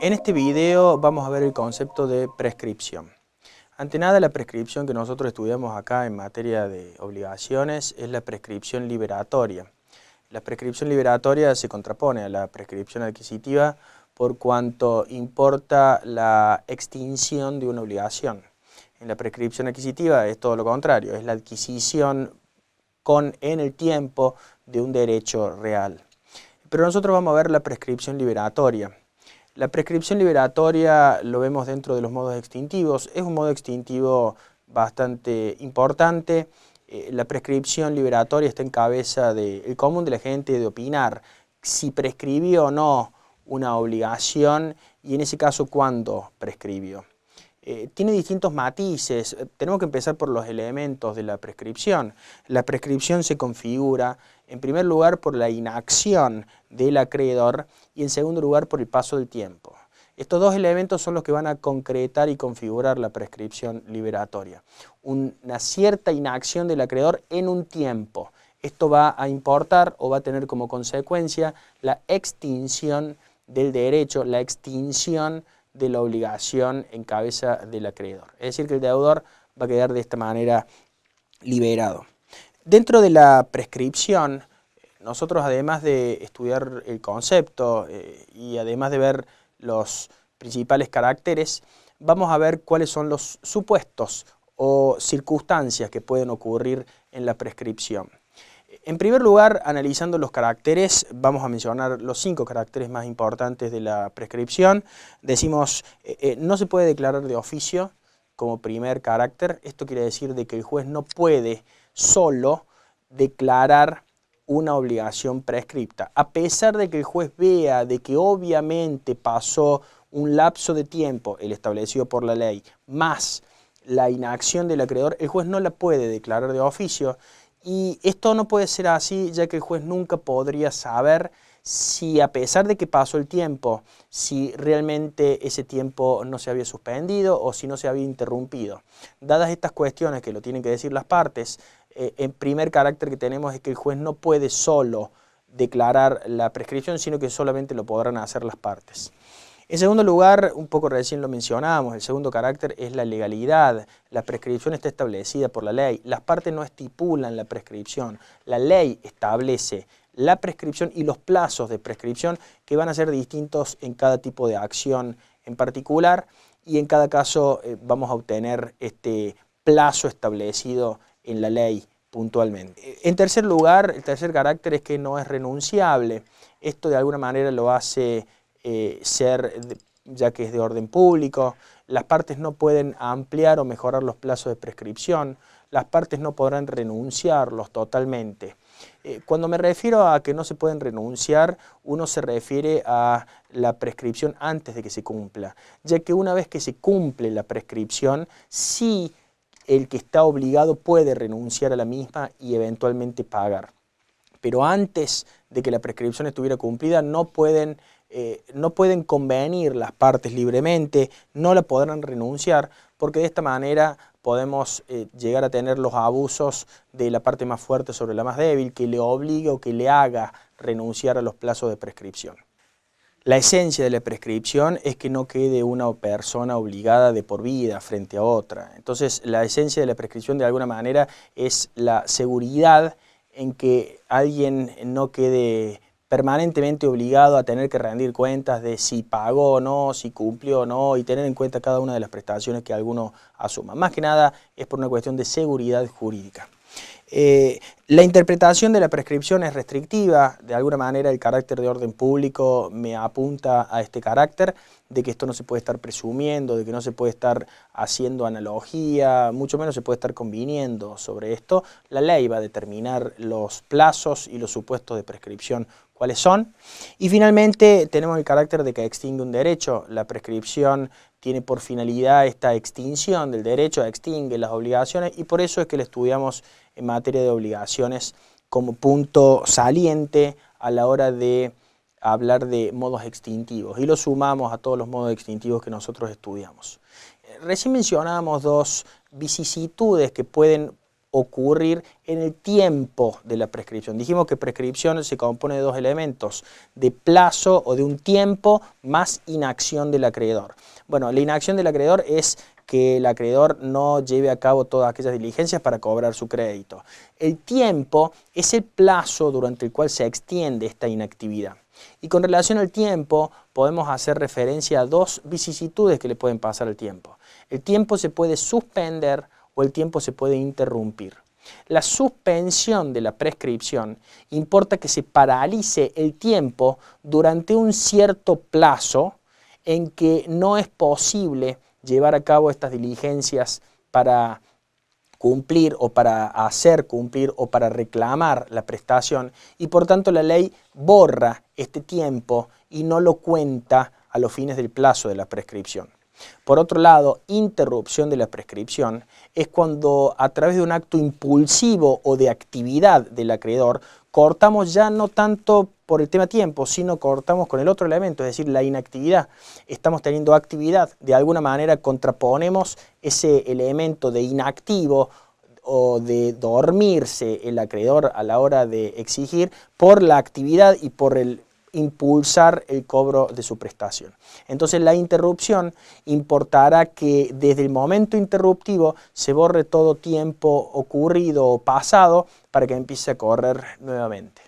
En este video vamos a ver el concepto de prescripción. Ante nada, la prescripción que nosotros estudiamos acá en materia de obligaciones es la prescripción liberatoria. La prescripción liberatoria se contrapone a la prescripción adquisitiva por cuanto importa la extinción de una obligación. En la prescripción adquisitiva es todo lo contrario, es la adquisición en el tiempo de un derecho real. Pero nosotros vamos a ver la prescripción liberatoria. La prescripción liberatoria lo vemos dentro de los modos extintivos. Es un modo extintivo bastante importante. La prescripción liberatoria está en cabeza del común de la gente de opinar si prescribió o no una obligación y en ese caso cuándo prescribió. Tiene distintos matices. Tenemos que empezar por los elementos de la prescripción. La prescripción se configura en primer lugar por la inacción del acreedor y en segundo lugar por el paso del tiempo. Estos dos elementos son los que van a concretar y configurar la prescripción liberatoria. Una cierta inacción del acreedor en un tiempo. Esto va a importar o va a tener como consecuencia la extinción del derecho, la extinción de la obligación en cabeza del acreedor. Es decir, que el deudor va a quedar de esta manera liberado. Dentro de la prescripción, nosotros además de estudiar el concepto y además de ver los principales caracteres, vamos a ver cuáles son los supuestos o circunstancias que pueden ocurrir en la prescripción. En primer lugar, analizando los caracteres, vamos a mencionar los 5 caracteres más importantes de la prescripción. Decimos, no se puede declarar de oficio como primer carácter. Esto quiere decir de que el juez no puede solo declarar una obligación prescripta. A pesar de que el juez vea de que obviamente pasó un lapso de tiempo, el establecido por la ley, más la inacción del acreedor, el juez no la puede declarar de oficio. Y esto no puede ser así, ya que el juez nunca podría saber si a pesar de que pasó el tiempo, si realmente ese tiempo no se había suspendido o si no se había interrumpido. Dadas estas cuestiones que lo tienen que decir las partes, el primer carácter que tenemos es que el juez no puede solo declarar la prescripción, sino que solamente lo podrán hacer las partes. En segundo lugar, un poco recién lo mencionamos, el segundo carácter es la legalidad. La prescripción está establecida por la ley. Las partes no estipulan la prescripción. La ley establece la prescripción y los plazos de prescripción que van a ser distintos en cada tipo de acción en particular y en cada caso vamos a obtener este plazo establecido en la ley puntualmente. En tercer lugar, el tercer carácter es que no es renunciable. Esto de alguna manera lo hace ya que es de orden público, las partes no pueden ampliar o mejorar los plazos de prescripción, las partes no podrán renunciarlos totalmente. Cuando me refiero a que no se pueden renunciar, uno se refiere a la prescripción antes de que se cumpla, ya que una vez que se cumple la prescripción, sí el que está obligado puede renunciar a la misma y eventualmente pagar. Pero antes de que la prescripción estuviera cumplida no pueden convenir las partes libremente, no la podrán renunciar, porque de esta manera podemos llegar a tener los abusos de la parte más fuerte sobre la más débil, que le obligue o que le haga renunciar a los plazos de prescripción. La esencia de la prescripción es que no quede una persona obligada de por vida frente a otra. Entonces, la esencia de la prescripción de alguna manera es la seguridad en que alguien no quede permanentemente obligado a tener que rendir cuentas de si pagó o no, si cumplió o no y tener en cuenta cada una de las prestaciones que alguno asuma. Más que nada es por una cuestión de seguridad jurídica. La interpretación de la prescripción es restrictiva, de alguna manera el carácter de orden público me apunta a este carácter, de que esto no se puede estar presumiendo, de que no se puede estar haciendo analogía, mucho menos se puede estar conviniendo sobre esto. La ley va a determinar los plazos y los supuestos de prescripción cuáles son. Y finalmente tenemos el carácter de que extingue un derecho. La prescripción tiene por finalidad esta extinción del derecho, extingue las obligaciones y por eso es que lo estudiamos en materia de obligaciones como punto saliente a la hora de hablar de modos extintivos y lo sumamos a todos los modos extintivos que nosotros estudiamos. Recién mencionábamos dos vicisitudes que pueden ocurrir en el tiempo de la prescripción. Dijimos que prescripción se compone de dos elementos, de plazo o de un tiempo más inacción del acreedor. Bueno, la inacción del acreedor es que el acreedor no lleve a cabo todas aquellas diligencias para cobrar su crédito. El tiempo es el plazo durante el cual se extiende esta inactividad. Y con relación al tiempo podemos hacer referencia a dos vicisitudes que le pueden pasar al tiempo. El tiempo se puede suspender o el tiempo se puede interrumpir. La suspensión de la prescripción importa que se paralice el tiempo durante un cierto plazo en que no es posible llevar a cabo estas diligencias para cumplir o para hacer cumplir o para reclamar la prestación, y por tanto la ley borra este tiempo y no lo cuenta a los fines del plazo de la prescripción. Por otro lado, interrupción de la prescripción es cuando a través de un acto impulsivo o de actividad del acreedor cortamos ya no tanto por el tema tiempo, sino cortamos con el otro elemento, es decir, la inactividad. Estamos teniendo actividad, de alguna manera contraponemos ese elemento de inactivo o de dormirse el acreedor a la hora de exigir por la actividad y por el impulsar el cobro de su prestación. Entonces la interrupción importará que desde el momento interruptivo se borre todo tiempo ocurrido o pasado para que empiece a correr nuevamente.